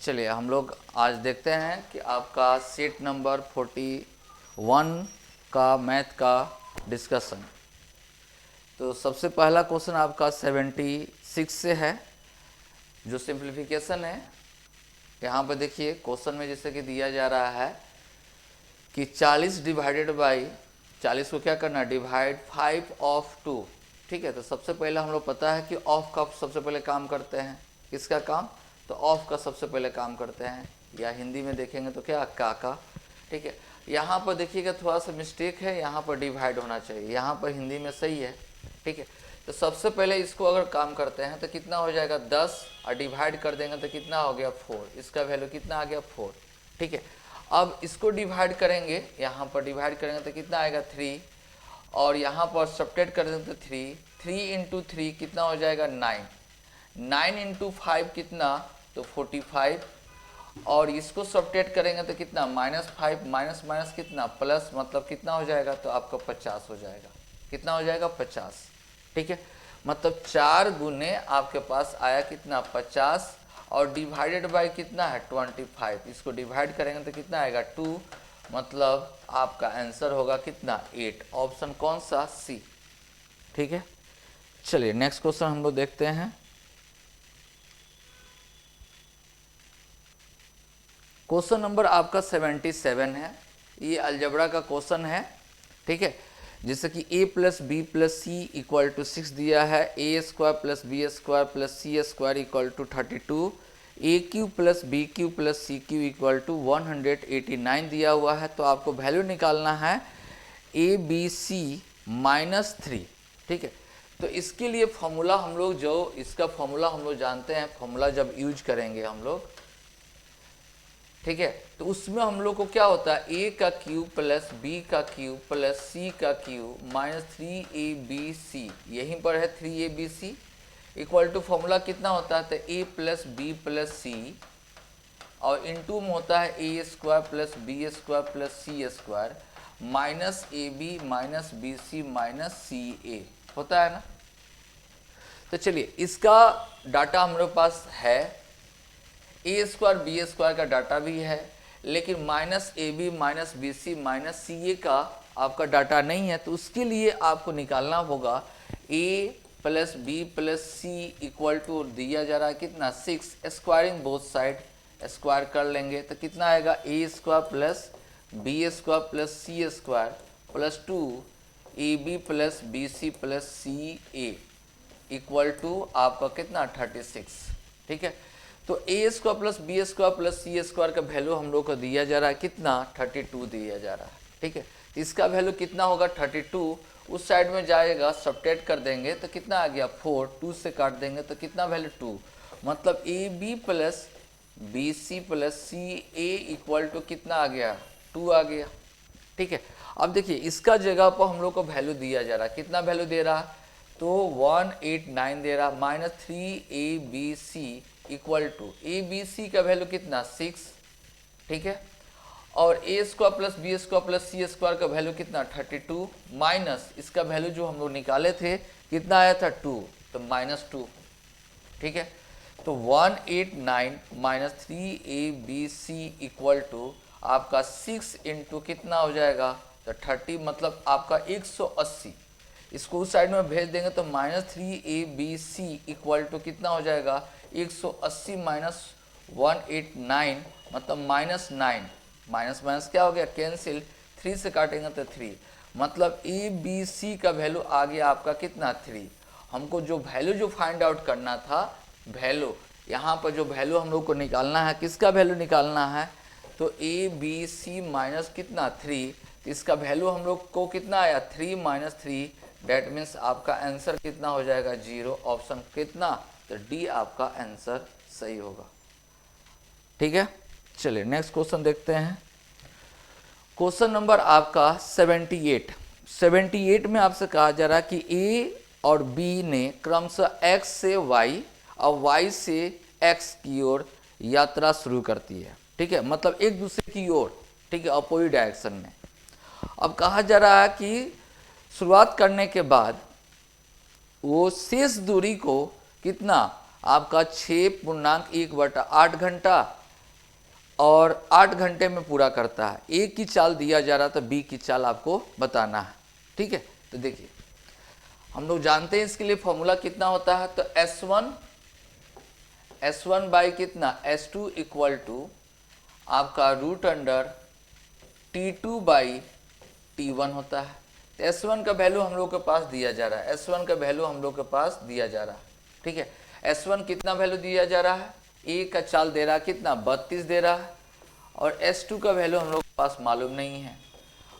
चलिए हम लोग आज देखते हैं कि आपका सेट नंबर 41 का मैथ का डिस्कशन। तो सबसे पहला क्वेश्चन आपका 76 से है, जो सिंप्लीफिकेशन है। यहाँ पर देखिए क्वेश्चन में जैसे कि दिया जा रहा है कि 40 डिवाइडेड बाई 40 को क्या करना, डिवाइड 5 ऑफ 2। ठीक है, तो सबसे पहले हम लोग पता है कि ऑफ का सबसे पहले काम करते हैं। किसका काम? तो ऑफ का सबसे पहले काम करते हैं, या हिंदी में देखेंगे तो क्या, का। ठीक है, यहाँ पर देखिएगा थोड़ा सा मिस्टेक है, यहाँ पर डिवाइड होना चाहिए, यहाँ पर हिंदी में सही है। ठीक है, तो सबसे पहले इसको अगर काम करते हैं तो कितना हो जाएगा 10, और डिवाइड कर देंगे तो कितना हो गया 4। इसका वैल्यू कितना आ गया 4। ठीक है, अब इसको डिवाइड करेंगे, यहाँ पर डिवाइड करेंगे तो कितना आएगा 3, और यहाँ पर सब्ट्रैक्ट कर देंगे तो 3 इंटू 3 कितना हो जाएगा 9, 9 इंटू 5 कितना, तो 45, और इसको सब्ट्रैक्ट करेंगे तो कितना -5, माइनस माइनस कितना प्लस, मतलब कितना हो जाएगा, तो आपका 50 हो जाएगा। कितना हो जाएगा 50। ठीक है, मतलब 4 गुने आपके पास आया कितना 50, और डिवाइडेड बाय कितना है 25। इसको डिवाइड करेंगे तो कितना आएगा 2, मतलब आपका आंसर होगा कितना 8। ऑप्शन कौन सा, सी। ठीक है, चलिए नेक्स्ट क्वेश्चन हम लोग देखते हैं। क्वेश्चन नंबर आपका 77 है, ये अलजबरा का क्वेश्चन है। ठीक है, जैसे कि a plus B plus C equal to 6 दिया है, A square plus B square plus C square equal to 32, A cube plus B cube plus C cube equal to 189 दिया हुआ है। तो आपको वैल्यू निकालना है ए बी सी माइनस 3। ठीक है, तो इसके लिए फॉर्मूला हम लोग, जो इसका फॉर्मूला हम लोग जानते हैं, फॉर्मूला जब यूज करेंगे हम लोग, ठीक है, तो उसमें हम लोग को क्या होता है, ए का क्यूब प्लस बी का क्यूब प्लस सी का क्यूब माइनस 3abc, यहीं पर है 3abc इक्वल टू फॉर्मूला कितना होता है, तो A plus B plus C, और इनटू में होता है A square plus B square plus C square minus A B minus B C minus C A, होता है ना। तो चलिए इसका डाटा हमारे पास है, ए स्क्वायर बी स्क्वायर का डाटा भी है, लेकिन minus A B minus B C minus C A का आपका डाटा नहीं है। तो उसके लिए आपको निकालना होगा A plus B plus C equal to दिया जा रहा है कितना 6, स्क्वायरिंग बोथ साइड, स्क्वायर कर लेंगे तो कितना आएगा A square plus B square plus C square plus 2 A B plus B C plus C A equal to आपका कितना 36। ठीक है, तो A square plus B square plus C square का वैल्यू हम लोग को दिया जा रहा है कितना 32 दिया जा रहा है। ठीक है, तो इसका वैल्यू कितना होगा 32, उस साइड में जाएगा सब्ट्रैक्ट कर देंगे तो कितना आ गया 4, 2 से काट देंगे तो कितना वैल्यू 2, मतलब A B plus B C plus C A equal to कितना आ गया 2 आ गया। ठीक है, अब देखिए इसका जगह पर हम लोग को वैल्यू दिया जा रहा है, कितना वैल्यू दे रहा है, तो 189 दे रहा, minus 3abc equal to A B C का वैल्यू कितना 6। ठीक है, और A square plus B square plus C square का वैल्यू कितना 32, माइनस इसका वैल्यू जो हम लोग निकाले थे कितना आया था 2, तो माइनस 2। ठीक है, तो 189 माइनस 3abc इक्वल टू आपका 6 इंटू कितना हो जाएगा, तो 30, मतलब आपका 180। इसको उस साइड में भेज देंगे तो माइनस 3abc इक्वल टू कितना हो जाएगा 180 माइनस 189, मतलब माइनस 9, माइनस माइनस क्या हो गया कैंसिल, 3 से काटेंगे तो 3, मतलब ए बी सी का वैल्यू आ गया आपका कितना 3। हमको जो वैल्यू जो फाइंड आउट करना था, वैल्यू यहाँ पर जो वैल्यू हम लोग को निकालना है, किसका वैल्यू निकालना है, तो ए बी सी माइनस कितना 3, तो इसका वैल्यू हम लोग को कितना आया 3 माइनस 3, डेट मीन्स आपका आंसर कितना हो जाएगा 0। ऑप्शन कितना, तो डी आपका आंसर सही होगा। ठीक है, चलिए नेक्स्ट क्वेश्चन देखते हैं। क्वेश्चन नंबर आपका 78 में आपसे कहा जा रहा है कि ए और बी ने क्रमशः x से y और y से x की ओर यात्रा शुरू करती है। ठीक है, मतलब एक दूसरे की ओर, ठीक है, अपोजिट डायरेक्शन में। अब कहा जा रहा है कि शुरुआत करने के बाद वो शेष दूरी को कितना आपका 6.1/8 घंटा और 8 घंटे में पूरा करता है। ए की चाल दिया जा रहा था, बी की चाल आपको बताना है, ठीक है। तो देखिए हम लोग जानते हैं इसके लिए फॉर्मूला कितना होता है, तो S1 बाई कितना S2 इक्वल टू आपका root under T2 by T1 होता है। तो S1 का वैल्यू हम लोग के पास दिया जा रहा है, S1 का वैल्यू हम लोग के पास दिया जा रहा है, ठीक है। S1 कितना वैल्यू दिया जा रहा है, ए का चाल दे रहा है कितना 32 दे रहा है, और S2 का वैल्यू हम लोग के पास मालूम नहीं है।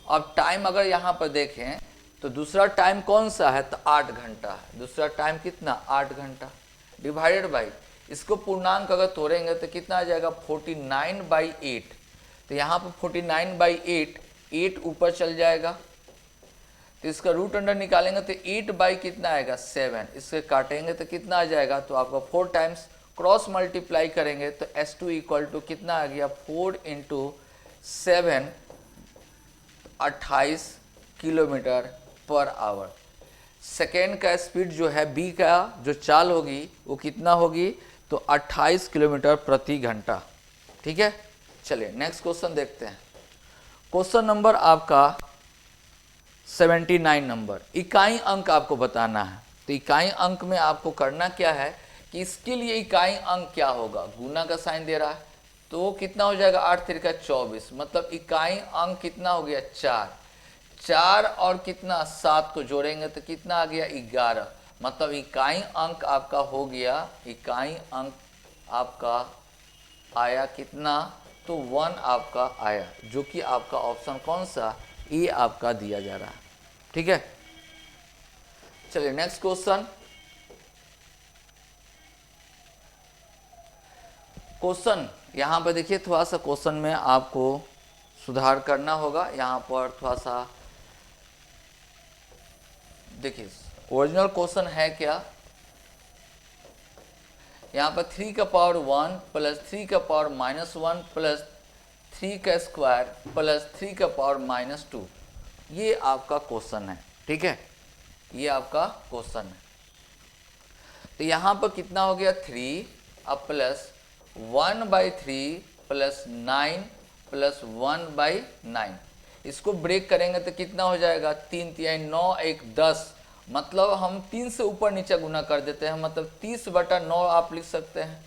अब टाइम अगर यहाँ पर देखें तो दूसरा टाइम कौन सा है, तो 8 घंटा है। दूसरा टाइम कितना 8 घंटा डिवाइडेड बाई, इसको पूर्णांक अगर तोड़ेंगे तो कितना आ जाएगा 49/8। तो यहाँ पर 49/8, 8 ऊपर चल जाएगा, तो इसका रूट अंडर निकालेंगे तो 8 बाई कितना आएगा 7, इससे काटेंगे तो कितना आ जाएगा, तो आपका 4 टाइम्स क्रॉस मल्टीप्लाई करेंगे तो S2 इक्वल टू कितना आ गया 4 × 7, 28 किलोमीटर पर आवर। सेकेंड का स्पीड जो है बी का जो चाल होगी वो कितना होगी, तो 28 किलोमीटर प्रति घंटा, ठीक है। चलिए नेक्स्ट क्वेश्चन देखते हैं। क्वेश्चन नंबर आपका 79 नंबर, इकाई अंक आपको बताना है। तो इकाई अंक में आपको करना क्या है कि इसके लिए इकाई अंक क्या होगा, गुना का साइन दे रहा है तो कितना हो जाएगा 8 × 3 = 24, मतलब इकाई अंक कितना हो गया 4। 4 और कितना 7 को जोड़ेंगे तो कितना आ गया 11, मतलब इकाई अंक आपका हो गया, इकाई अंक आपका आया कितना, तो 1 आपका आया, जो कि आपका ऑप्शन कौन सा, ए आपका दिया जा रहा है, ठीक है। चलिए नेक्स्ट क्वेश्चन। क्वेश्चन यहाँ पर देखिए, थोड़ा सा क्वेश्चन में आपको सुधार करना होगा। यहाँ पर थोड़ा सा देखिए, ओरिजिनल क्वेश्चन है क्या, यहाँ पर 3 का पावर 1 प्लस 3 का पावर -1 प्लस 3 का स्क्वायर प्लस 3 का पावर -2, ये आपका क्वेश्चन है, ठीक है, ये आपका क्वेश्चन है। तो यहाँ पर कितना हो गया 3 अब प्लस 1/3 प्लस 9 प्लस 1/9, इसको ब्रेक करेंगे तो कितना हो जाएगा 3 × 9 = 10, मतलब हम 3 से ऊपर नीचे गुना कर देते हैं, मतलब 30/9 आप लिख सकते हैं,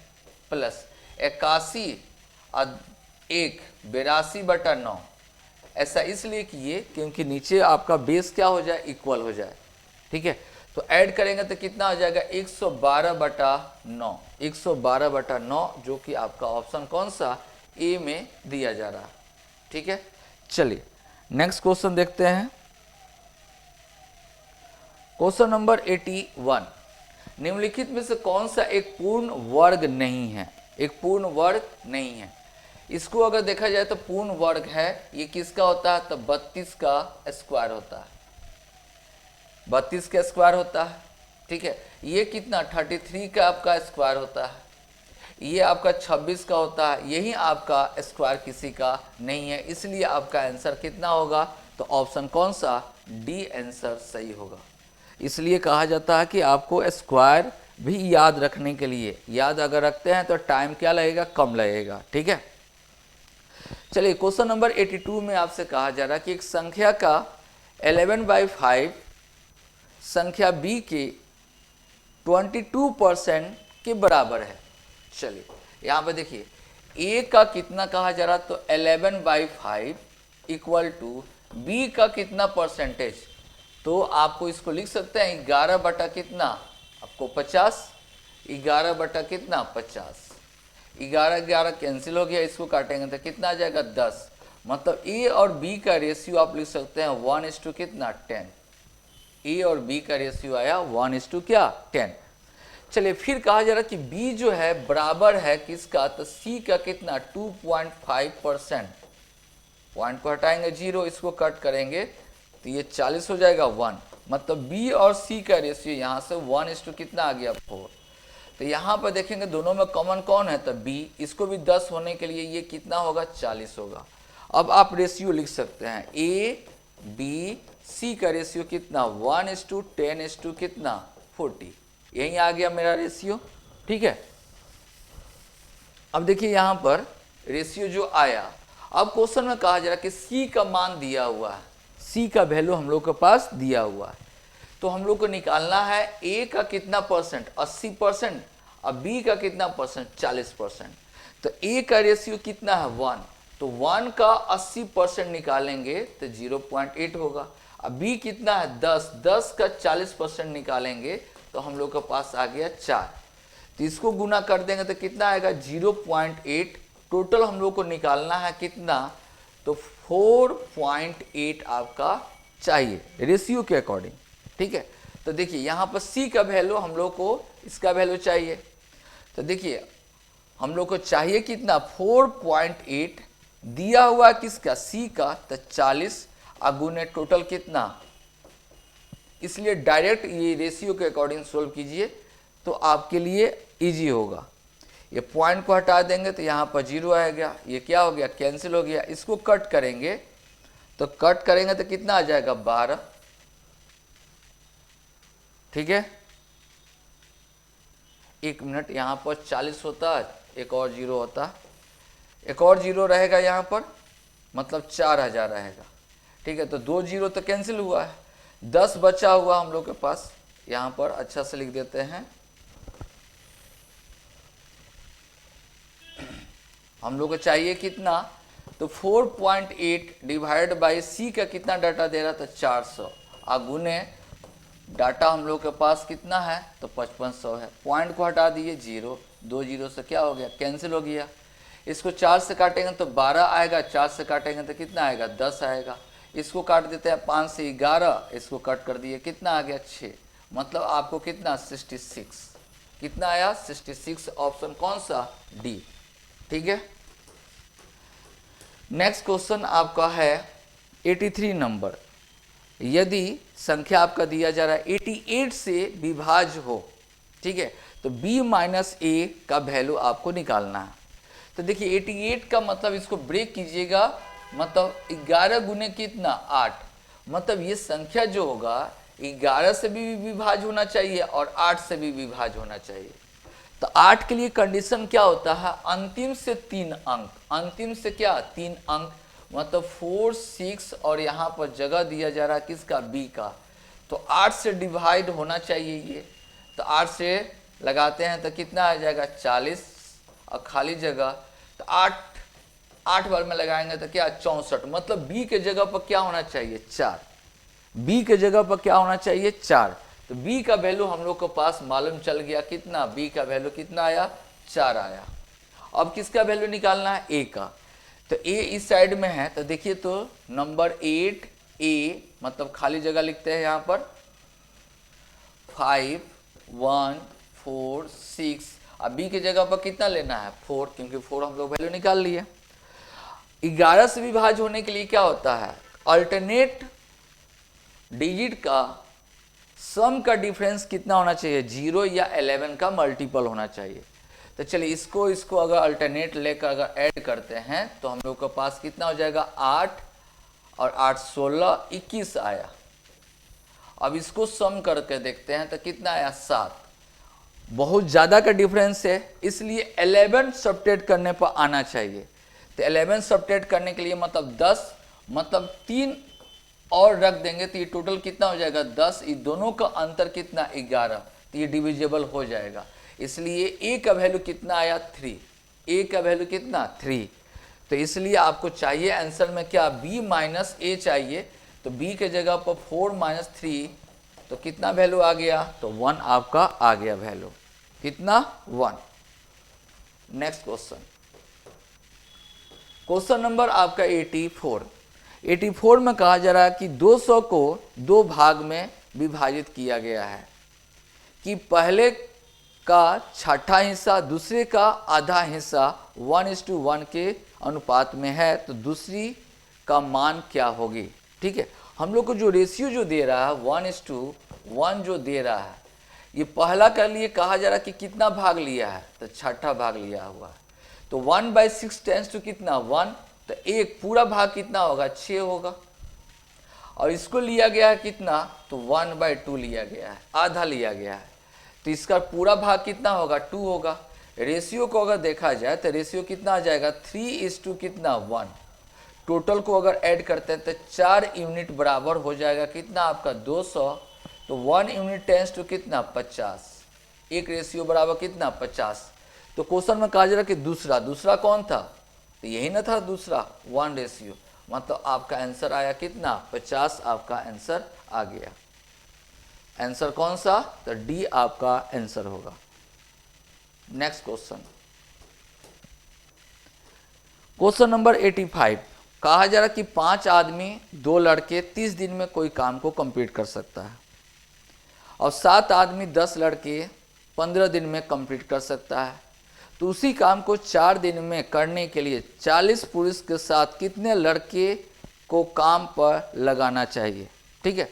प्लस 81 और 1 82/9। ऐसा इसलिए किए क्योंकि नीचे आपका बेस क्या हो जाए, इक्वल हो जाए, ठीक है। तो ऐड करेंगे तो कितना हो जाएगा 112/9, 112/9, जो कि आपका ऑप्शन कौन सा, ए में दिया जा रहा है, ठीक है। चलिए नेक्स्ट क्वेश्चन देखते हैं। क्वेश्चन नंबर 81, निम्नलिखित में से कौन सा एक पूर्ण वर्ग नहीं है, एक पूर्ण वर्ग नहीं है। इसको अगर देखा जाए तो पूर्ण वर्ग है, ये किसका होता है, तो 32 का स्क्वायर होता है, 32 का स्क्वायर होता है, ठीक है। ये कितना 33 का आपका स्क्वायर होता है, ये आपका 26 का होता है, यही आपका स्क्वायर किसी का नहीं है, इसलिए आपका आंसर कितना होगा, तो ऑप्शन कौन सा, डी आंसर सही होगा। इसलिए कहा जाता है कि आपको स्क्वायर भी याद रखने के लिए, याद अगर रखते हैं तो टाइम क्या लगेगा, कम लगेगा, ठीक है। चलिए क्वेश्चन नंबर 82 में आपसे कहा जा रहा है कि एक संख्या का 11/5 संख्या b के 22% के बराबर है। चलिए यहाँ पे देखिए a का कितना कहा जा रहा, तो 11/5 इक्वल टू b का कितना परसेंटेज, तो आपको इसको लिख सकते हैं 11 बटा कितना आपको 50, 11 बटा कितना 50, 11 कैंसिल हो गया, इसको काटेंगे तो कितना आ जाएगा 10, मतलब ए और बी का रेशियो आप लिख सकते हैं 1:10, ए और बी का रेशियो आया 1:10। चलिए फिर कहा जा रहा कि बी जो है बराबर है किसका, तो सी का कितना 2.5%, पॉइंट को हटाएंगे 0, इसको कट करेंगे तो ये 40 हो जाएगा 1, मतलब बी और सी का रेशियो यहाँ से 1:4 कितना आ गया 4। तो यहाँ पर देखेंगे दोनों में कॉमन कौन है, तो बी, इसको भी 10 होने के लिए ये कितना होगा 40 होगा। अब आप रेशियो लिख सकते हैं ए बी सी का रेशियो कितना 1:10 कितना 40, यही आ गया मेरा रेशियो, ठीक है। अब देखिए यहाँ पर रेशियो जो आया। अब क्वेश्चन में कहा जा रहा है कि सी का मान दिया हुआ है, सी का वैल्यू हम लोग के पास दिया हुआ है, तो हम लोग को निकालना है ए का कितना परसेंट 80% और बी का कितना परसेंट 40%। तो ए का रेशियो कितना है 1, तो 1 का 80% निकालेंगे तो 0.8 होगा। अब बी कितना है 10, 10 का 40% निकालेंगे तो हम लोग के पास आ गया 4। तो इसको गुना कर देंगे तो कितना आएगा 0.8। टोटल हम लोग को निकालना है कितना, तो 4.8 आपका चाहिए रेशियो के अकॉर्डिंग। ठीक है, तो देखिए यहाँ पर सी का वैल्यू हम लोग को इसका वैल्यू चाहिए। तो देखिए हम लोग को चाहिए कितना 4.8 दिया हुआ किसका सी का, तो 40 गुने टोटल कितना, इसलिए डायरेक्ट ये रेशियो के अकॉर्डिंग सोल्व कीजिए तो आपके लिए इजी होगा। ये पॉइंट को हटा देंगे तो यहाँ पर 0 आएगा, ये क्या हो गया कैंसिल हो गया। इसको कट करेंगे तो कितना आ जाएगा 12। ठीक है, 1 मिनट, यहाँ पर 40 होता है, एक और 0 होता, एक और 0 रहेगा यहाँ पर, मतलब 4000 रहेगा। ठीक है, तो 2 0 तो कैंसिल हुआ है, 10 बचा हुआ हम लोग के पास। यहाँ पर अच्छा से लिख देते हैं, हम लोग को चाहिए कितना, तो 4.8 डिवाइड बाई सी का कितना डाटा दे रहा था 400 गुने डाटा हम लोग के पास कितना है, तो 5500 है। पॉइंट को हटा दिए 0, 2 0 से क्या हो गया कैंसिल हो गया। इसको 4 से काटेंगे तो 12 आएगा, 4 से काटेंगे तो कितना आएगा 10 आएगा। इसको काट देते हैं 5 से 11, इसको कट कर दिए कितना आ गया 6, मतलब आपको कितना 66, कितना आया 66, ऑप्शन कौन सा डी। ठीक है, नेक्स्ट क्वेश्चन आपका है 83 नंबर। यदि संख्या आपका दिया जा रहा है 88 से विभाज्य हो, ठीक है, तो b माइनस ए का वैल्यू आपको निकालना है। तो देखिए 88 का मतलब इसको ब्रेक कीजिएगा, मतलब 11 गुने कितना 8, मतलब ये संख्या जो होगा 11 से भी विभाज्य होना चाहिए और 8 से भी विभाज्य होना चाहिए। तो 8 के लिए कंडीशन क्या होता है, अंतिम से 3 अंक, अंतिम से क्या 3 अंक, मतलब 4 6 और यहाँ पर जगह दिया जा रहा है किसका b का, तो 8 से डिवाइड होना चाहिए ये। तो 8 से लगाते हैं तो कितना आ जाएगा 40 और खाली जगह, तो 8 बार में लगाएंगे तो क्या 64, मतलब b के जगह पर क्या होना चाहिए 4, b के जगह पर क्या होना चाहिए 4। तो b का वैल्यू हम लोग के पास मालूम चल गया कितना, b का वैल्यू कितना आया 4 आया। अब किसका वैल्यू निकालना है a का, तो a इस साइड में है, तो देखिए तो नंबर 8 a, मतलब खाली जगह लिखते हैं यहाँ पर 5 1 4 6, अब b के जगह पर कितना लेना है 4, क्योंकि 4 हम लोग वैल्यू निकाल लिए। 11 से विभाज्य होने के लिए क्या होता है, अल्टरनेट डिजिट का सम का डिफरेंस कितना होना चाहिए 0 या 11 का मल्टीपल होना चाहिए। तो चलिए इसको अगर अल्टरनेट लेकर अगर ऐड करते हैं तो हम लोग के पास कितना हो जाएगा 8 और 8 16 21 आया। अब इसको सम करके देखते हैं तो कितना आया 7, बहुत ज़्यादा का डिफरेंस है, इसलिए 11 सब्ट्रैक्ट करने पर आना चाहिए। तो 11 सब्ट्रैक्ट करने के लिए मतलब 10, मतलब 3 और रख देंगे तो ये टोटल कितना हो जाएगा 10, ये दोनों का अंतर कितना 11, तो ये डिविजिबल हो जाएगा। इसलिए a का वैल्यू कितना आया 3, a का वैल्यू कितना 3। तो इसलिए आपको चाहिए आंसर में क्या b माइनस ए चाहिए, तो b के जगह पर 4 माइनस 3, तो कितना वैल्यू आ गया, तो 1 आपका आ गया वैल्यू, कितना 1। नेक्स्ट क्वेश्चन, क्वेश्चन नंबर आपका 84 में कहा जा रहा है कि 200 को 2 भाग में विभाजित किया गया है कि पहले का छठा हिस्सा दूसरे का आधा हिस्सा 1:1 के अनुपात में है, तो दूसरी का मान क्या होगी। ठीक है, हम लोग को जो रेशियो जो दे रहा है 1:1 जो दे रहा है, ये पहला के लिए कहा जा रहा है कि कितना भाग लिया है, तो छठा भाग लिया हुआ है। तो 1/6 टेंस टू कितना 1, तो एक पूरा भाग कितना होगा 6 होगा, और इसको लिया गया है कितना, तो 1/2 लिया गया है, आधा लिया गया है, तो इसका पूरा भाग कितना होगा 2 होगा। रेशियो को अगर देखा जाए तो रेशियो कितना आ जाएगा 3:1 कितना 1। टोटल को अगर ऐड करते हैं तो 4 यूनिट बराबर हो जाएगा कितना आपका 200। तो 1 यूनिट टेंस टू कितना 50, एक रेशियो बराबर कितना 50। तो क्वेश्चन में कहा जा रहा कि दूसरा कौन था, तो यही ना था दूसरा 1 रेशियो, मतलब आपका आंसर आया कितना 50, आपका आंसर आ गया। आंसर कौन सा, तो डी आपका आंसर होगा। नेक्स्ट क्वेश्चन नंबर 85, कहा जा रहा कि 5 आदमी 2 लड़के 30 दिन में कोई काम को कंप्लीट कर सकता है और 7 आदमी 10 लड़के 15 दिन में कंप्लीट कर सकता है। तो उसी काम को 4 दिन में करने के लिए 40 पुरुष के साथ कितने लड़के को काम पर लगाना चाहिए। ठीक है,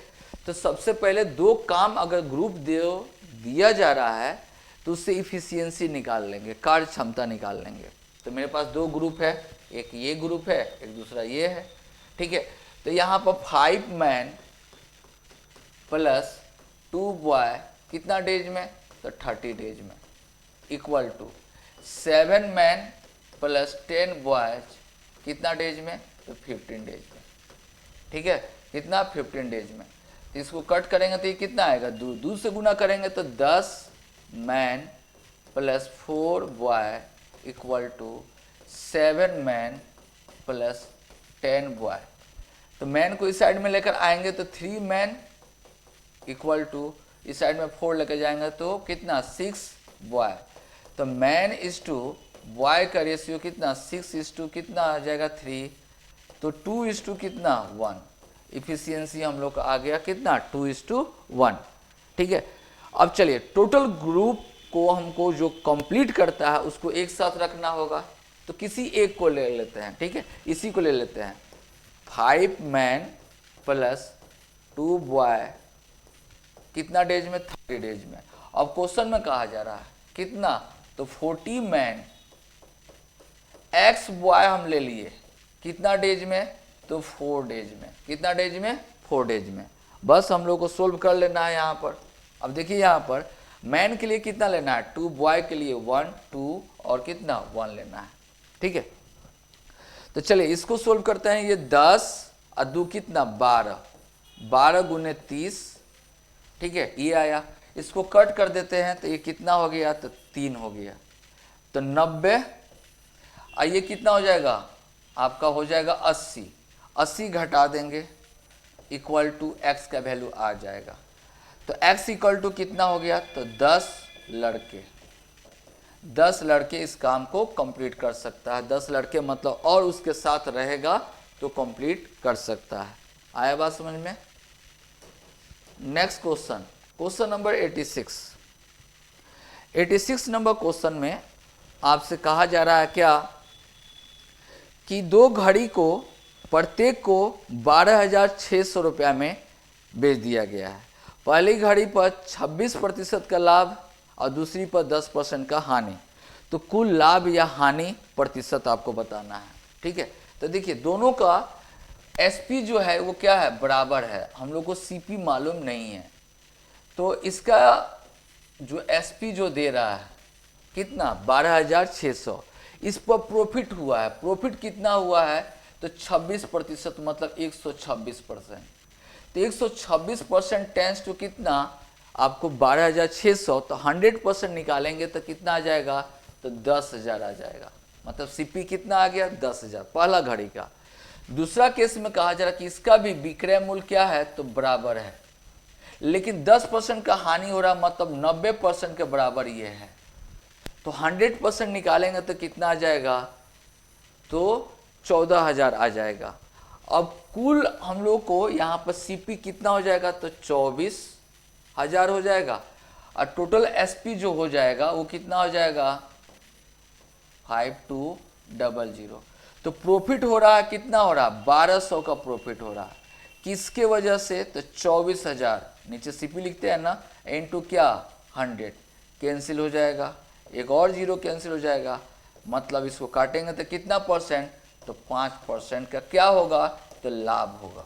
तो सबसे पहले 2 काम अगर ग्रुप दिया जा रहा है तो उससे इफिशियंसी निकाल लेंगे, कार्य क्षमता निकाल लेंगे। तो मेरे पास 2 ग्रुप है, एक ये ग्रुप है, एक दूसरा ये है। ठीक है, तो यहाँ पर 5 मैन प्लस 2 बॉय कितना डेज में, तो 30 डेज में, equal to 7 man plus 10 boys कितना डेज में, तो 15 डेज में। ठीक है, कितना 15 डेज में। तो इसको कट करेंगे तो ये कितना आएगा, 2 से गुना करेंगे तो 10 man plus 4 boy equal to 7 man plus 10 boy. तो मैन को इस साइड में लेकर आएंगे तो 3 मैन इक्वल टू इस साइड में 4 लेकर जाएंगे तो कितना 6 बॉय। तो मैन इज टू बॉय का रेशियो कितना 6:2 कितना आ जाएगा 3, तो 2:2 कितना 1। इफिशियंसी हम लोग का आ गया कितना 2:1। ठीक है, अब चलिए टोटल ग्रुप को हमको जो कंप्लीट करता है उसको एक साथ रखना होगा, तो किसी एक को ले लेते हैं। ठीक है, इसी को ले लेते हैं, 5 मैन प्लस 2 बॉय कितना डेज में, 30 डेज में। अब क्वेश्चन में कहा जा रहा है कितना, तो 40 मैन एक्स बॉय हम ले लिए कितना डेज में, तो 4 डेज में। कितना डेज में, 4 डेज में। बस हम लोग को सोल्व कर लेना है यहाँ पर। अब देखिए यहाँ पर मैन के लिए कितना लेना है 2, बॉय के लिए 1, 2 और कितना 1 लेना है। ठीक है, तो चलिए इसको सोल्व करते हैं। ये 10 और 2 कितना 12, 12 गुने 30। ठीक है, ये आया। इसको कट कर देते हैं तो ये कितना हो गया, तो 3 हो गया, तो 90। और ये कितना हो जाएगा आपका, हो जाएगा 80, 80 घटा देंगे इक्वल टू एक्स का वैल्यू आ जाएगा। तो x इक्वल टू कितना हो गया, तो 10 लड़के इस काम को कंप्लीट कर सकता है। 10 लड़के मतलब और उसके साथ रहेगा तो कंप्लीट कर सकता है। आया बात समझ में। Next question number 86 number question में आपसे कहा जा रहा है क्या कि 2 घड़ी को प्रत्येक को 12,600 रुपया में बेच दिया गया है। पहली घड़ी पर 26% का लाभ और दूसरी पर 10% का हानि। तो कुल लाभ या हानि प्रतिशत आपको बताना है। ठीक है, तो देखिए दोनों का एसपी जो है वो क्या है, बराबर है। हम लोग को सीपी मालूम नहीं है, तो इसका जो एसपी जो दे रहा है कितना 12,600, इस पर प्रॉफिट हुआ है। प्रॉफिट कितना हुआ है, तो 26% मतलब 126%। तो 126% टेंस टू कितना आपको 12,600, तो 100% निकालेंगे तो कितना आ जाएगा, तो 10,000 आ जाएगा। मतलब सीपी कितना आ गया 10,000, पहला घड़ी का। दूसरा केस में कहा जा रहा कि इसका भी विक्रय मूल्य क्या है, तो बराबर है, लेकिन 10% का हानि हो रहा, मतलब 90% के बराबर ये है। तो 100% निकालेंगे तो कितना आ जाएगा, तो 14,000 आ जाएगा। अब कुल हम लोग को यहाँ पर सीपी कितना हो जाएगा, तो 24,000 हो जाएगा। और टोटल एसपी जो हो जाएगा वो कितना हो जाएगा 5200। तो प्रॉफिट हो रहा है, कितना हो रहा है 1200 का प्रॉफिट हो रहा है। किसके वजह से, तो 24,000, नीचे सीपी लिखते हैं ना, इनटू क्या 100, कैंसिल हो जाएगा, एक और जीरो कैंसिल हो जाएगा, मतलब इसको काटेंगे तो कितना परसेंट, तो 5% का क्या होगा, तो लाभ होगा।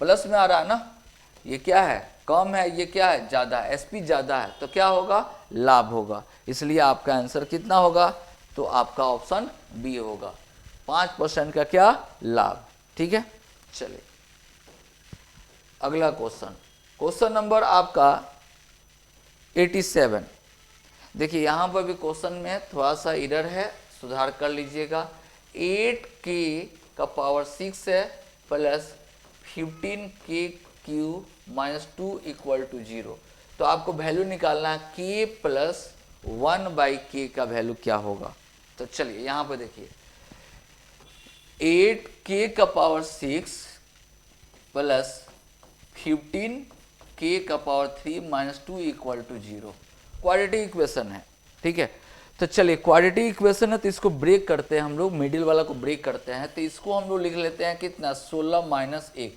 प्लस में आ रहा है ना, ये क्या है कम है, ये क्या है ज़्यादा है, एसपी ज़्यादा है, तो क्या होगा लाभ होगा, इसलिए आपका आंसर कितना होगा, तो आपका ऑप्शन बी होगा, 5% का क्या लाभ। ठीक है, चलिए अगला क्वेश्चन, क्वेश्चन नंबर आपका 87। देखिए यहाँ पर भी क्वेश्चन में थोड़ा सा एरर है, सुधार कर लीजिएगा। 8k का पावर 6 है plus 15k Q minus 2 equal to 0। तो आपको वैल्यू निकालना है k प्लस 1/k का वैल्यू क्या होगा। तो चलिए यहाँ पर देखिए 8k का पावर 6 प्लस 15k का power 3 minus 2 equal to 0 quadratic equation है। ठीक है, तो चलिए क्वाड्रेटिक इक्वेशन है तो इसको ब्रेक करते हैं हम लोग, मिडिल वाला को ब्रेक करते हैं। तो इसको हम लोग लिख लेते हैं कितना, 16 माइनस 1।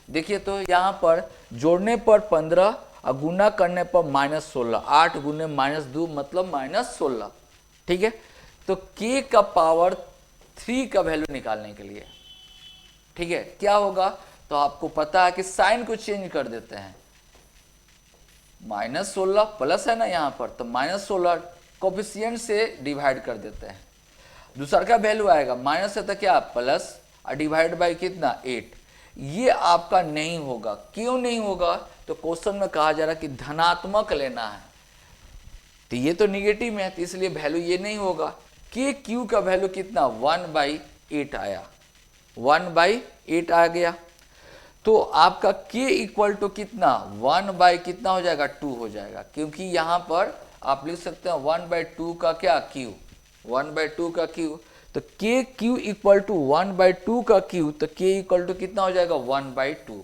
देखिए तो यहाँ पर जोड़ने पर 15 और गुना करने पर माइनस 16, 8 गुने माइनस 2 मतलब माइनस 16। ठीक है, तो k का पावर 3 का वैल्यू निकालने के लिए, ठीक है, क्या होगा, तो आपको पता है कि साइन को चेंज कर देते हैं, माइनस 16 प्लस है ना यहाँ पर, तो माइनस 16 कोफिशिएंट से डिवाइड कर देते हैं। दूसरा का वैल्यू आएगा माइनस है तो क्या प्लस और डिवाइड बाई कितना 8। ये आपका नहीं होगा, क्यों नहीं होगा, तो क्वेश्चन में कहा जा रहा है कि धनात्मक लेना है, तो ये तो निगेटिव में है तो इसलिए वैल्यू ये नहीं होगा। के क्यू का वैल्यू कितना 1/8 आया, 1/8 आ गया। तो आपका k इक्वल टू कितना 1/कितना हो जाएगा 2 हो जाएगा, क्योंकि यहाँ पर आप लिख सकते हैं 1/2 का क्या q, 1/2 का q। तो k q इक्वल टू 1/2 का q, तो k इक्वल टू कितना हो जाएगा 1/2।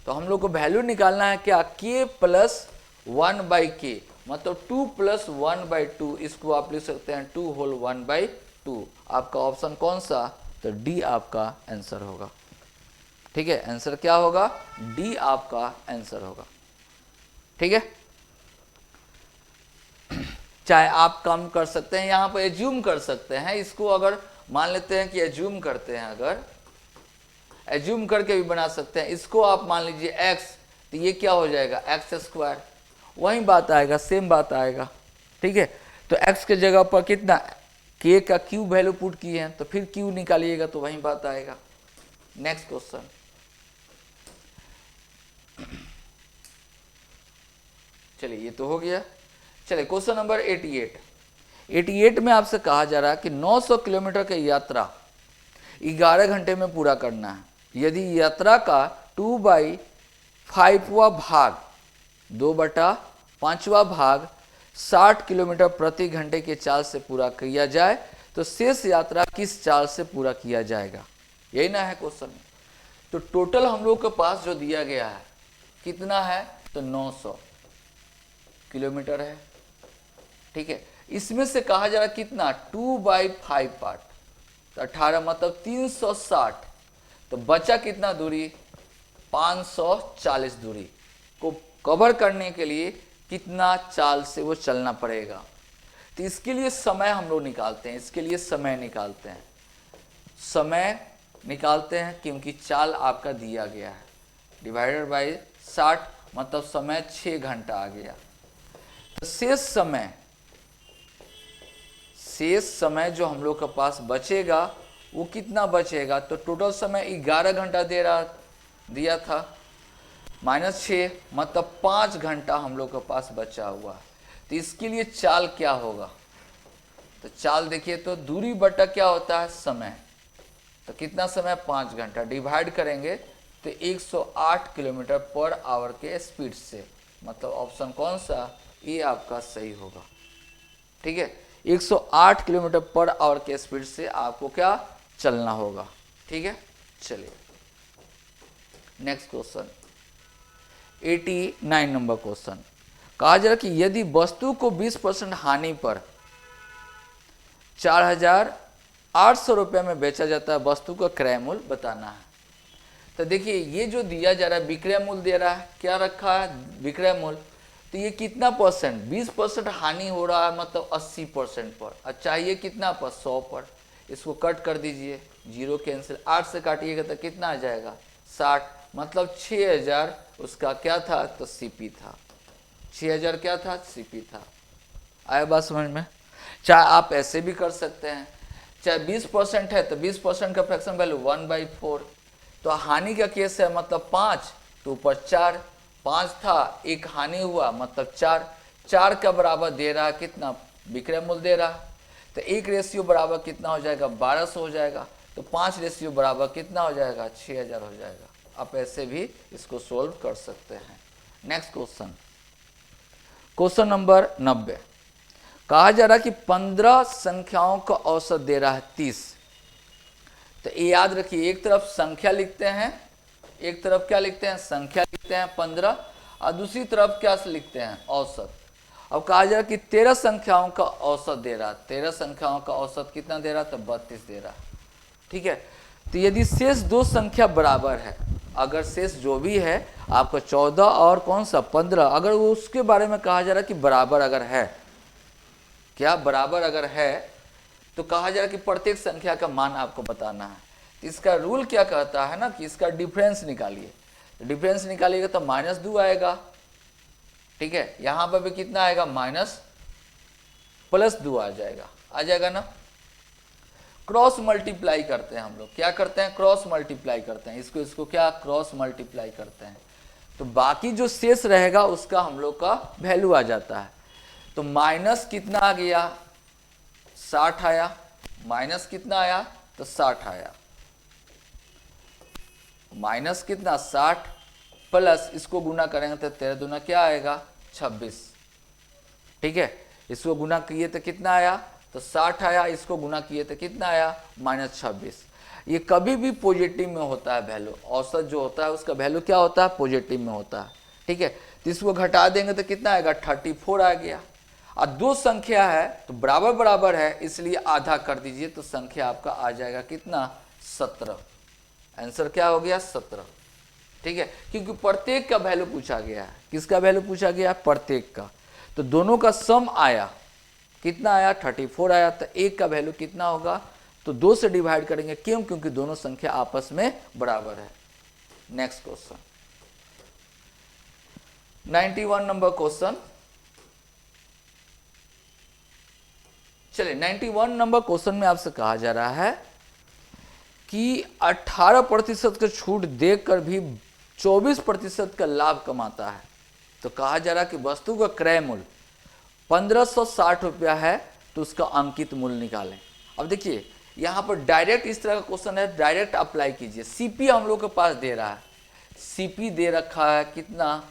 तो हम लोग को वैल्यू निकालना है क्या, k प्लस 1/k मतलब 2 प्लस 1/2, इसको आप लिख सकते हैं 2 होल 1/2। आपका ऑप्शन कौन सा, तो डी आपका आंसर होगा। ठीक है, आंसर क्या होगा, डी आपका आंसर होगा। ठीक है, चाहे आप कम कर सकते हैं, यहां पर एज्यूम कर सकते हैं इसको, अगर मान लेते हैं कि एज्यूम करते हैं, अगर एज्यूम करके भी बना सकते हैं इसको। आप मान लीजिए x, तो ये क्या हो जाएगा x², वही बात आएगा, सेम बात आएगा। ठीक है, तो x के जगह पर कितना k का q वैल्यू पुट किए हैं, तो फिर q निकालिएगा तो वही बात आएगा। नेक्स्ट क्वेश्चन, चलिए ये तो हो गया। चलिए क्वेश्चन नंबर 88 में आपसे कहा जा रहा है कि 900 किलोमीटर की यात्रा 11 घंटे में पूरा करना है। यदि यात्रा का 2/5वां भाग 2/5वां भाग 60 किलोमीटर प्रति घंटे के चाल से पूरा किया जाए तो शेष यात्रा किस चाल से पूरा किया जाएगा, यही ना है क्वेश्चन। तो टोटल हम लोग के पास जो दिया गया है कितना है, तो 900 किलोमीटर है। ठीक है, इसमें से कहा जा रहा है कितना 2/5 पार्ट, तो 18 मतलब 360। तो बचा कितना दूरी 540 दूरी को कवर करने के लिए कितना चाल से वो चलना पड़ेगा। तो इसके लिए समय हम लोग निकालते हैं, इसके लिए समय निकालते हैं, समय निकालते हैं क्योंकि चाल आपका दिया गया है, डिवाइडेड बाय 60 मतलब समय 6 घंटा आ गया। तो शेष समय जो हम लोग के पास बचेगा वो कितना बचेगा, तो टोटल समय 11 घंटा दिया था, -6 मतलब 5 घंटा हम लोग के पास बचा हुआ। तो इसके लिए चाल क्या होगा, तो चाल देखिए तो दूरी बटा क्या होता है समय, तो कितना समय 5 घंटा, डिवाइड करेंगे तो 108 किलोमीटर पर आवर के स्पीड से, मतलब ऑप्शन कौन सा, ये आपका सही होगा। ठीक है, 108 किलोमीटर पर आवर के स्पीड से आपको क्या चलना होगा। ठीक है, चलिए नेक्स्ट क्वेश्चन 89 नंबर क्वेश्चन, कहा जा रहा कि यदि वस्तु को 20% हानि पर 4,800 रुपये में बेचा जाता है, वस्तु का क्रय मूल्य बताना है। तो देखिए ये जो दिया जा रहा है विक्रय मूल्य दे रहा है, क्या रखा है विक्रय मूल्य, तो ये कितना परसेंट, 20% हानि हो रहा है मतलब 80% पर, और चाहिए कितना पर 100 पर। इसको कट कर दीजिए, 0 कैंसिल, 8 से काटिएगा तो कितना आ जाएगा 60, मतलब 6000 उसका क्या था, तो सीपी था, 6000 क्या था सीपी था। आया बात समझ में? चाहे आप ऐसे भी कर सकते हैं, चाहे 20% है तो 20% का फ्रैक्शन वैल्यू 1/4। तो हानि का केस है मतलब 5 तो ऊपर 4, 5 था, एक हानि हुआ मतलब 4, 4 का बराबर दे रहा है कितना, विक्रय मूल्य दे रहा है। तो 1 रेशियो बराबर कितना हो जाएगा, 1200 हो जाएगा। तो 5 रेशियो बराबर कितना हो जाएगा, 6000 हो जाएगा। आप ऐसे भी इसको सोल्व कर सकते हैं। Next question, question number 90। कहा जा रहा है कि 15 संख्याओं का औसत दे रहा है 30। तो ये याद रखिए, एक तरफ संख्या लिखते हैं, एक तरफ क्या लिखते हैं, संख्या लिखते हैं 15, और दूसरी तरफ क्या लिखते हैं, औसत। अब कहा जा रहा है कि 13 संख्याओं का औसत दे रहा है। 13 संख्याओं का औसत कितना दे रहा है, तो 32 दे रहा है। ठीक है, तो यदि शेष दो संख्या बराबर है, अगर शेष जो भी है आपका 14 और कौन सा 15, अगर वो उसके बारे में कहा जा रहा है कि बराबर अगर है, क्या बराबर अगर है, तो कहा जा रहा है कि प्रत्येक संख्या का मान आपको बताना है। तो इसका रूल क्या कहता है ना कि इसका डिफरेंस निकालिए। डिफरेंस निकालिएगा तो -2 आएगा। ठीक है, यहां पर भी कितना आएगा, +2 आ जाएगा ना। क्रॉस मल्टीप्लाई करते हैं हम लोग, क्या करते हैं, क्रॉस मल्टीप्लाई करते हैं, इसको क्या क्रॉस मल्टीप्लाई करते हैं। तो बाकी जो शेष रहेगा उसका हम लोग का वैल्यू आ जाता है। तो माइनस कितना आ गया, 60 आया। माइनस कितना आया, तो 60 आया। माइनस कितना, 60 प्लस इसको गुना करेंगे तो 13 दूना क्या आएगा, 26। ठीक है, इसको गुना किए तो कितना आया, तो 60 आया। इसको गुना किए तो कितना आया, -26। ये कभी भी पॉजिटिव में होता है वैल्यू, औसत जो होता है उसका वैल्यू क्या होता है, पॉजिटिव में होता है। ठीक है, तो इसको घटा देंगे तो कितना आएगा, 34 आ गया। और दो संख्या है तो बराबर बराबर है, इसलिए आधा कर दीजिए तो संख्या आपका आ जाएगा कितना, 17। आंसर क्या हो गया, 17। ठीक है, क्योंकि प्रत्येक का वैल्यू पूछा गया है। किसका वैल्यू पूछा गया, प्रत्येक का। तो दोनों का सम आया, कितना आया, 34 आया। तो एक का वैल्यू कितना होगा, तो 2 से डिवाइड करेंगे, क्यों, क्योंकि दोनों संख्या आपस में बराबर है। Next question, 91 number question. चलिए 91 नंबर क्वेश्चन में आपसे कहा जा रहा है कि 18% का छूट देकर भी 24% का लाभ कमाता है। तो कहा जा रहा है कि वस्तु का क्रय मूल्य 1560 रुपया है, तो उसका अंकित मूल्य निकालें। अब देखिए यहाँ पर डायरेक्ट इस तरह का क्वेश्चन है, डायरेक्ट अप्लाई कीजिए। सीपी हम लोग के पास दे रहा है, सीपी दे रखा है कितना,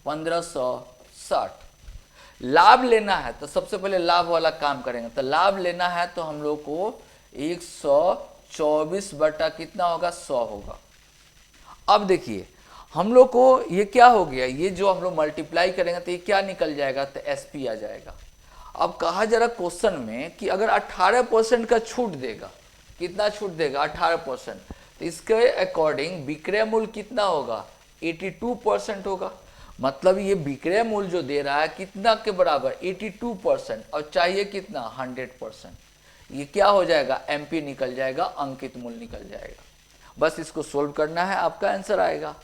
1560। लाभ लेना है तो सबसे पहले लाभ वाला काम करेंगे। तो लाभ लेना है तो हम लोग को 124 बटा कितना होगा, 100 होगा। अब देखिए हम लोग को ये क्या हो गया, ये जो हम लोग मल्टीप्लाई करेंगे तो ये क्या निकल जाएगा, तो एसपी आ जाएगा। अब कहा जा रहा क्वेश्चन में कि अगर 18% का छूट देगा, कितना छूट देगा, 18%, तो इसके अकॉर्डिंग विक्रय मूल्य कितना होगा, 82% होगा। मतलब ये विक्रय मूल्य जो दे रहा है कितना के बराबर, 82%, और चाहिए कितना, 100%। ये क्या हो जाएगा, एमपी निकल जाएगा, अंकित मूल्य निकल जाएगा। बस इसको सोल्व करना है, आपका आंसर आएगा।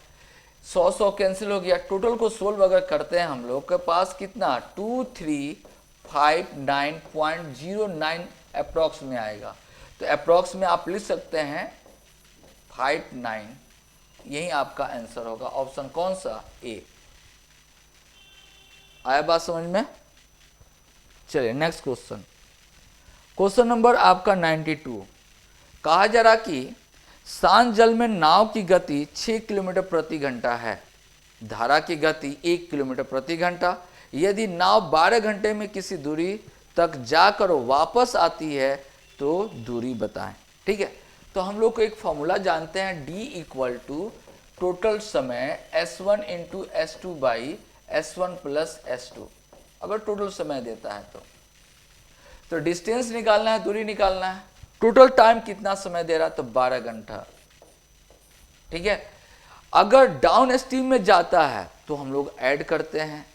100 कैंसिल हो गया। टोटल को सोल्व अगर करते हैं हम लोग के पास कितना, 2359.09 अप्रॉक्स में आएगा। तो अप्रॉक्स में आप लिख सकते हैं 59, यही आपका आंसर होगा। ऑप्शन कौन सा, ए। आया बात समझ में? चलिए नेक्स्ट क्वेश्चन, क्वेश्चन नंबर आपका 92। कहा जा रहा कि शांत जल में नाव की गति 6 किलोमीटर प्रति घंटा है, धारा की गति 1 किलोमीटर प्रति घंटा। यदि नाव 12 घंटे में किसी दूरी तक जाकर वापस आती है तो दूरी बताएं। ठीक है, तो हम लोग को एक फॉर्मूला जानते हैं, D = टोटल समय S1 × S2 by S1 + S2। अगर टोटल समय देता है तो डिस्टेंस निकालना है, दूरी निकालना है। टोटल टाइम कितना समय दे रहा है, तो 12 घंटा। ठीक है, अगर डाउन स्ट्रीम में जाता है तो हम लोग ऐड करते हैं,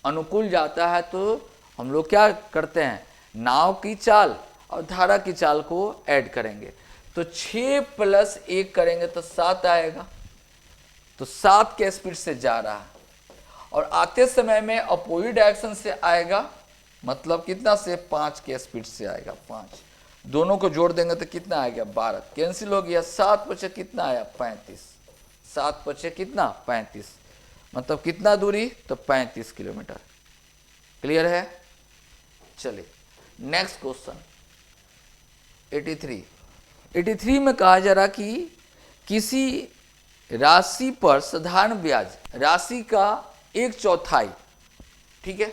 अनुकूल जाता है तो हम लोग क्या करते हैं, नाव की चाल और धारा की चाल को ऐड करेंगे। तो 6 + 1 करेंगे तो 7 आएगा। तो 7 के स्पीड से जा रहा है, और आते समय में अपोजिट डायरेक्शन से आएगा मतलब कितना से 5 के स्पीड से आएगा 5, दोनों को जोड़ देंगे तो कितना आएगा 12, कैंसिल हो गया, 7 बचे कितना आया 35, 7 बचे कितना 35, मतलब कितना दूरी तो 35 किलोमीटर। क्लियर है। चलिए नेक्स्ट क्वेश्चन 83 में कहा जा रहा कि किसी राशि पर साधारण ब्याज राशि का 1/4, ठीक है,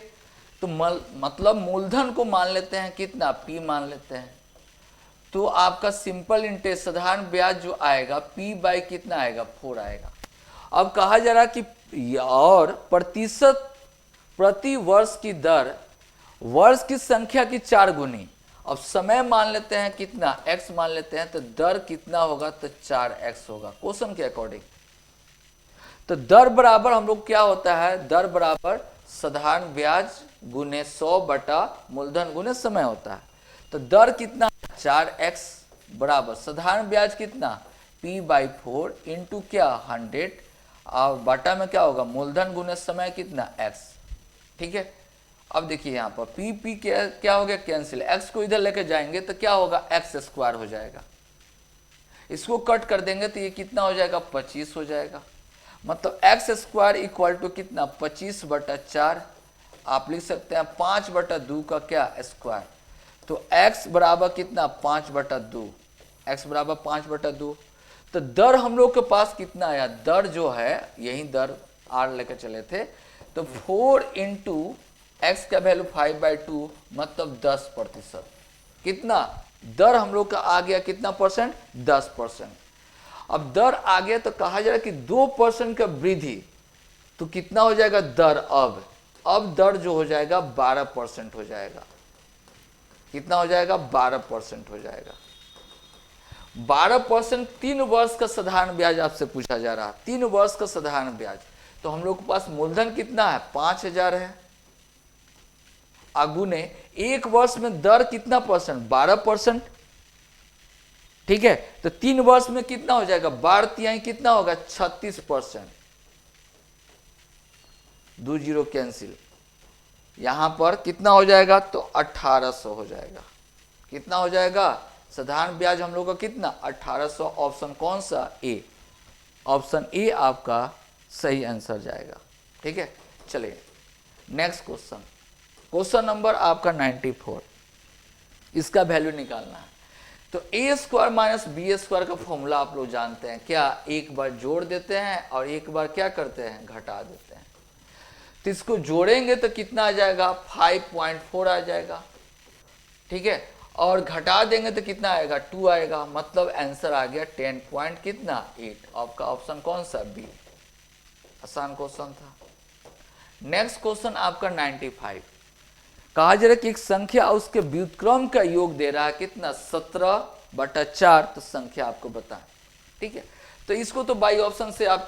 तो मतलब मूलधन को मान लेते हैं कितना P मान लेते हैं, तो आपका सिंपल इंटरेस्ट साधारण ब्याज जो आएगा P बाई कितना आएगा 4 आएगा। अब कहा जा रहा कि और प्रतिशत प्रति वर्ष की दर वर्ष की संख्या की 4 गुनी, अब समय मान लेते हैं कितना x मान लेते हैं, तो दर कितना होगा तो 4x होगा क्वेश्चन के अकॉर्डिंग। तो दर बराबर हम लोग क्या होता है, दर बराबर साधारण ब्याज गुने 100 बटा मूलधन गुने समय होता है। तो दर कितना 4x बराबर साधारण ब्याज कितना P/4 इंटू क्या 100 और बटा में क्या होगा मूलधन गुने समय कितना x, ठीक है। अब देखिए यहाँ पर P क्या हो गया कैंसिल, x को इधर लेके जाएंगे तो क्या होगा x² हो जाएगा, इसको कट कर देंगे तो ये कितना हो जाएगा 25 हो जाएगा, मतलब x² इक्वल टू कितना 25/4, आप लिख सकते हैं 5/2 का क्या स्क्वायर, तो x बराबर कितना 5/2, x बराबर 5/2। तो दर हम लोग के पास कितना आया, दर जो है यही दर r लेकर चले थे, तो 4 इंटू x का वैल्यू 5/2 मतलब 10%, कितना दर हम लोग का आ गया कितना परसेंट 10%। अब दर आ गया तो कहा जा रहा है कि 2% का वृद्धि, तो कितना हो जाएगा दर, अब दर जो हो जाएगा 12% हो जाएगा, कितना हो जाएगा 12% हो जाएगा। 12% 3 वर्ष का साधारण ब्याज आपसे पूछा जा रहा है, 3 वर्ष का साधारण ब्याज, तो हम लोग के पास मूलधन कितना है 5000 है, अगुने 1 वर्ष में दर कितना परसेंट 12%, ठीक है, तो 3 वर्ष में कितना हो जाएगा 12 कितना होगा 36%, 2 0 कैंसिल, यहां पर कितना हो जाएगा तो 1800 हो जाएगा, कितना हो जाएगा साधारण ब्याज हम लोग का कितना 1800, ऑप्शन कौन सा ए, ऑप्शन ए आपका सही आंसर जाएगा, ठीक है। चलिए नेक्स्ट क्वेश्चन, क्वेश्चन नंबर आपका 94, इसका वैल्यू निकालना है। तो a² माइनस b² का फॉर्मूला आप लोग जानते हैं क्या, एक बार जोड़ देते हैं और एक बार क्या करते हैं घटा देते हैं, तो इसको जोड़ेंगे तो कितना आ जाएगा 5.4 आ जाएगा, ठीक है, और घटा देंगे तो कितना आएगा 2 आएगा, मतलब आंसर आ गया 10 कितना 8, आपका ऑप्शन कौन सा बी, आसान क्वेश्चन था। नेक्स्ट क्वेश्चन आपका 95, कहा जा रहा है कि एक संख्या उसके व्युत्क्रम का योग दे रहा है कितना 17/4, तो संख्या आपको बताएं, ठीक है। तो इसको तो बाई ऑप्शन से आप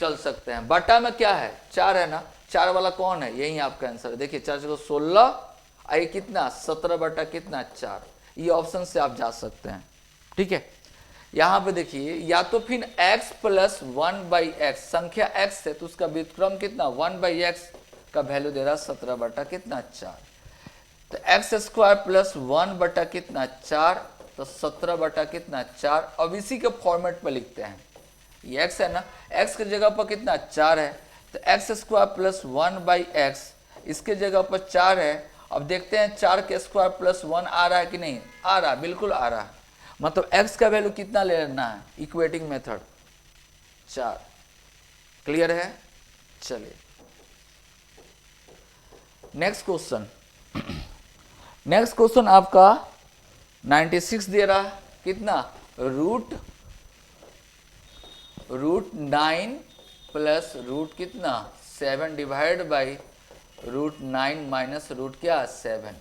चल सकते हैं, बटा में क्या है 4 है ना, 4 वाला कौन है, यही आपका आंसर है, देखिए 4 को 16, आई कितना 17/4, ये ऑप्शन से आप जा सकते हैं, ठीक है। यहाँ पे देखिए या तो फिर x + 1/x, संख्या x है तो उसका व्युत्क्रम कितना 1/x का वैल्यू दे रहा 17/4, तो x² + 1/4, तो 17/4। अब इसी के फॉर्मेट पर लिखते हैं, ये x है ना, x की जगह पर कितना 4 है, तो x² + 1/x, इसके जगह पर 4 है। अब देखते हैं 4 के स्क्वायर + 1 आ रहा है कि नहीं, आ रहा, बिल्कुल आ रहा है, मतलब x का वैल्यू कितना ले लेना है, इक्वेटिंग मेथड 4, क्लियर है। चलिए नेक्स्ट क्वेश्चन, नेक्स्ट क्वेश्चन आपका 96 दे रहा है कितना √9 प्लस रूट कितना 7 डिवाइड बाई √9 माइनस रूट क्या 7,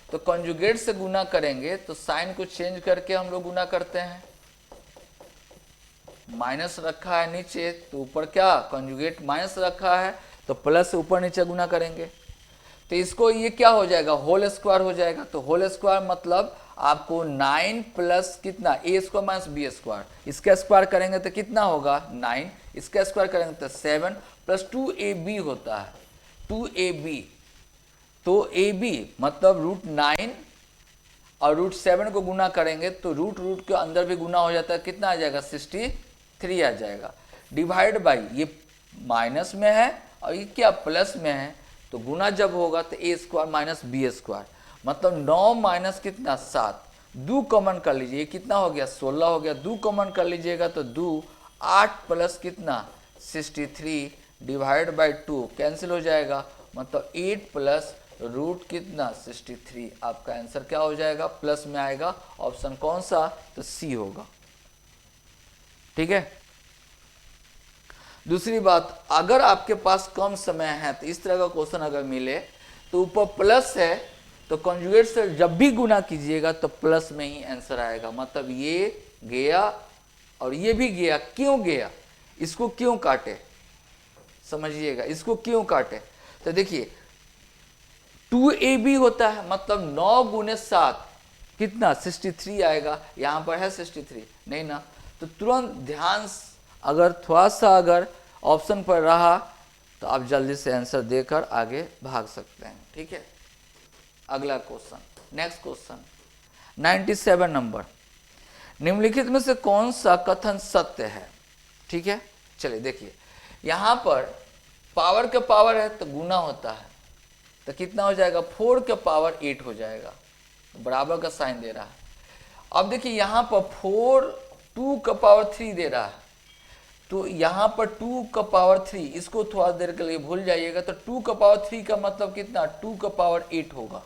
तो कंजुगेट से गुना करेंगे तो साइन को चेंज करके हम लोग गुना करते हैं, माइनस रखा है नीचे तो ऊपर क्या कंजुगेट माइनस रखा है तो प्लस से ऊपर नीचे गुना करेंगे, तो इसको ये क्या हो जाएगा होल स्क्वायर हो जाएगा, तो होल स्क्वायर मतलब आपको 9 प्लस कितना a² माइनस b², इसका स्क्वायर करेंगे तो कितना होगा 9, इसका स्क्वायर करेंगे तो 7 प्लस 2ab होता है, 2ab तो ए बी मतलब √9 और √7 को गुना करेंगे तो रूट के अंदर भी गुना हो जाता है, कितना आ जाएगा 63 आ जाएगा। डिवाइड बाई ये माइनस में है और ये क्या प्लस में है, तो गुना जब होगा तो a² माइनस b², मतलब 9 माइनस कितना 7, 2 कॉमन कर लीजिए, ये कितना हो गया 16 हो गया, 2 कॉमन कर लीजिएगा तो 2, 8 प्लस कितना 63 डिवाइड बाई 2 कैंसिल हो जाएगा, मतलब 8 प्लस रूट कितना 63। आपका आंसर क्या हो जाएगा, प्लस में आएगा, ऑप्शन कौन सा, तो सी होगा। ठीक है। दूसरी बात, अगर आपके पास कम समय है तो इस तरह का क्वेश्चन अगर मिले तो ऊपर प्लस है तो कॉन्जुगेट से जब भी गुना कीजिएगा तो प्लस में ही आंसर आएगा, मतलब ये गया और ये भी गया, क्यों गया, इसको क्यों काटे, समझिएगा इसको क्यों काटे। तो देखिए 2ab होता है, मतलब 9 गुने 7 कितना 63 आएगा, यहां पर है 63 नहीं ना, तो तुरंत ध्यान अगर थोड़ा सा अगर ऑप्शन पर रहा तो आप जल्दी से आंसर देकर आगे भाग सकते हैं। ठीक है। अगला क्वेश्चन, नेक्स्ट क्वेश्चन 97 नंबर, निम्नलिखित में से कौन सा कथन सत्य है। ठीक है, चलिए देखिए, यहां पर पावर का पावर है तो गुना होता है, तो कितना हो जाएगा 4 का पावर 8 हो जाएगा, तो बराबर का साइन दे रहा है। अब देखिए यहां पर 4 2 का पावर 3 दे रहा है, तो यहां पर 2 का पावर 3, इसको थोड़ा देर के लिए भूल जाइएगा, तो 2 का पावर 3 का मतलब कितना 2 का पावर 8 होगा।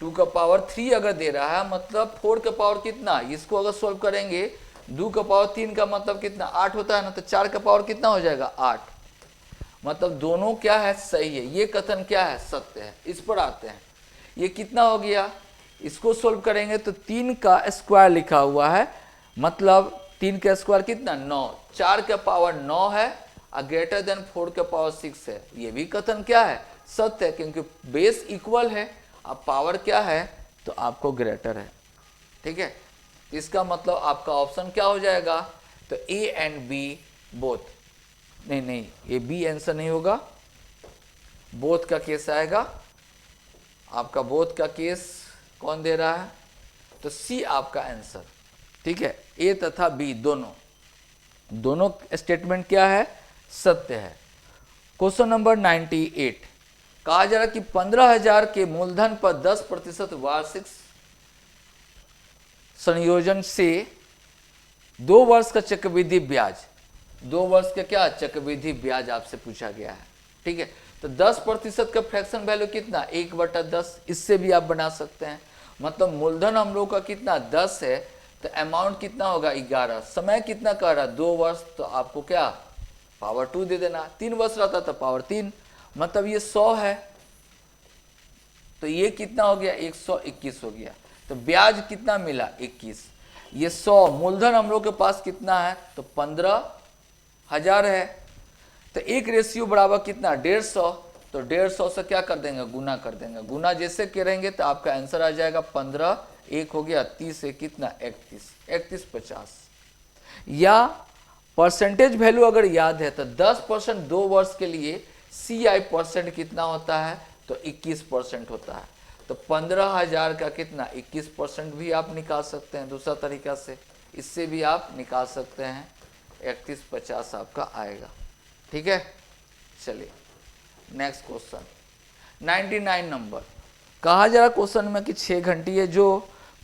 2 का पावर 3 अगर दे रहा है मतलब 4 का पावर कितना, इसको अगर सोल्व करेंगे 2 का पावर 3 का मतलब कितना 8 होता है ना, तो 4 का पावर कितना हो जाएगा 8, मतलब दोनों क्या है सही है, ये कथन क्या है सत्य है। इस पर आते हैं, ये कितना हो गया, इसको सोल्व करेंगे तो 3 का स्क्वायर लिखा हुआ है, मतलब 3 का स्क्वायर कितना 9, 4 का पावर 9 है और ग्रेटर देन 4 का पावर 6 है, ये भी कथन क्या है सत्य है, क्योंकि बेस इक्वल है, अब पावर क्या है तो आपको ग्रेटर है। ठीक है, तो इसका मतलब आपका ऑप्शन क्या हो जाएगा, तो ए एंड बी बोथ, नहीं ये बी आंसर नहीं होगा, बोथ का केस आएगा, आपका बोथ का केस कौन दे रहा है, तो सी आपका आंसर। ठीक है, ए तथा बी दोनों स्टेटमेंट क्या है सत्य है। क्वेश्चन नंबर 98, कहा जा रहा कि 15,000 के मूलधन पर 10% वार्षिक संयोजन से 2 वर्ष का चक्रवृद्धि ब्याज, 2 वर्ष का क्या चक्रवृद्धि ब्याज आपसे पूछा गया है। ठीक है, तो 10% का फ्रैक्शन वैल्यू कितना 1/10, इससे भी आप बना सकते हैं, मतलब मूलधन हम लोग का कितना 10 है, तो अमाउंट कितना होगा 11, समय कितना कह रहा 2 वर्ष, तो आपको क्या पावर 2 दे देना, 3 वर्ष रहता तो पावर 3, मतलब ये 100 है, तो ये कितना हो गया 121 हो गया, तो ब्याज कितना मिला 21, ये 100, मूलधन हम लोग के पास कितना है तो 15,000 है, तो एक रेशियो बराबर कितना 150, तो 150 से क्या कर देंगे गुना कर देंगे, गुना जैसे करेंगे तो आपका आंसर आ जाएगा 15, 1 हो गया 30 है कितना 31 50। या परसेंटेज वैल्यू अगर याद है तो 10% 2 वर्ष के लिए CI परसेंट कितना होता है तो 21% होता है, तो 15,000 का कितना 21% भी आप निकाल सकते हैं दूसरा तरीका से, इससे भी आप निकाल सकते हैं, 3150 आपका आएगा। ठीक है, चलिए नेक्स्ट क्वेश्चन 99 नंबर, कहा जा रहा क्वेश्चन में कि 6 घंटी है जो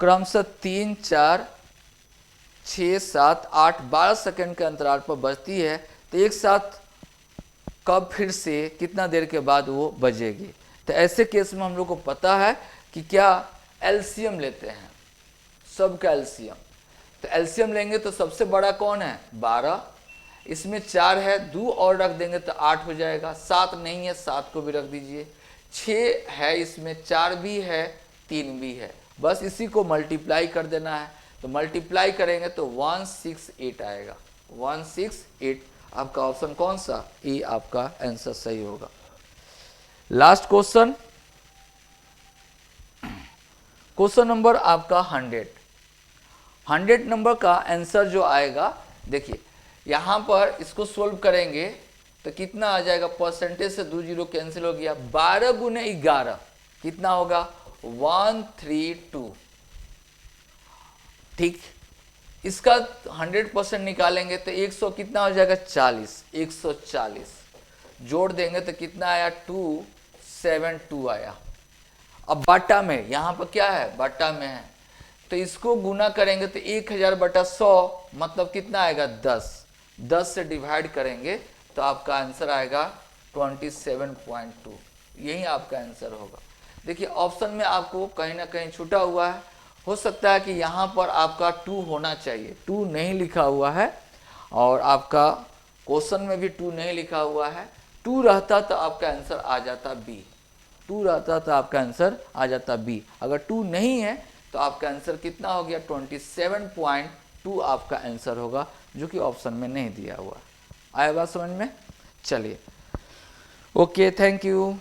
क्रमशः 3 4 6 7 8 12 सेकंड के अंतराल पर बजती है, तो एक साथ कब फिर से कितना देर के बाद वो बजेगी। तो ऐसे केस में हम लोग को पता है कि क्या एलसीएम लेते हैं, सब का एलसीएम, तो एलसीएम लेंगे तो सबसे बड़ा कौन है 12, इसमें 4 है 2 और रख देंगे तो 8 हो जाएगा, 7 नहीं है 7 को भी रख दीजिए, 6 है इसमें 4 भी है 3 भी है, बस इसी को मल्टीप्लाई कर देना है, तो मल्टीप्लाई करेंगे तो 168 आएगा, 168 आपका ऑप्शन कौन सा ए आपका आंसर सही होगा। लास्ट क्वेश्चन, क्वेश्चन नंबर आपका 100 नंबर का आंसर जो आएगा, देखिए यहां पर इसको सोल्व करेंगे तो कितना आ जाएगा, परसेंटेज से 2 जीरो कैंसिल हो गया, 12 गुने 11 कितना होगा 132। ठीक, इसका 100% निकालेंगे तो 100 कितना हो जाएगा 40, 140 जोड़ देंगे तो कितना आया 272 आया। अब बाटा में, यहाँ पर क्या है बाटा में है, तो इसको गुना करेंगे तो 1000/100 मतलब कितना आएगा 10, 10 से डिवाइड करेंगे तो आपका आंसर आएगा 27.2, यही आपका आंसर होगा। देखिए ऑप्शन में आपको कहीं ना कहीं छूटा हुआ है, हो सकता है कि यहाँ पर आपका 2 होना चाहिए, 2 नहीं लिखा हुआ है, और आपका क्वेश्चन में भी 2 नहीं लिखा हुआ है। 2 रहता तो आपका आंसर आ जाता बी, 2 रहता तो आपका आंसर आ जाता बी। अगर 2 नहीं है तो आपका आंसर कितना हो गया 27.2 आपका आंसर होगा, जो कि ऑप्शन में नहीं दिया हुआ। आया बात समझ में? चलिए, ओके, थैंक यू।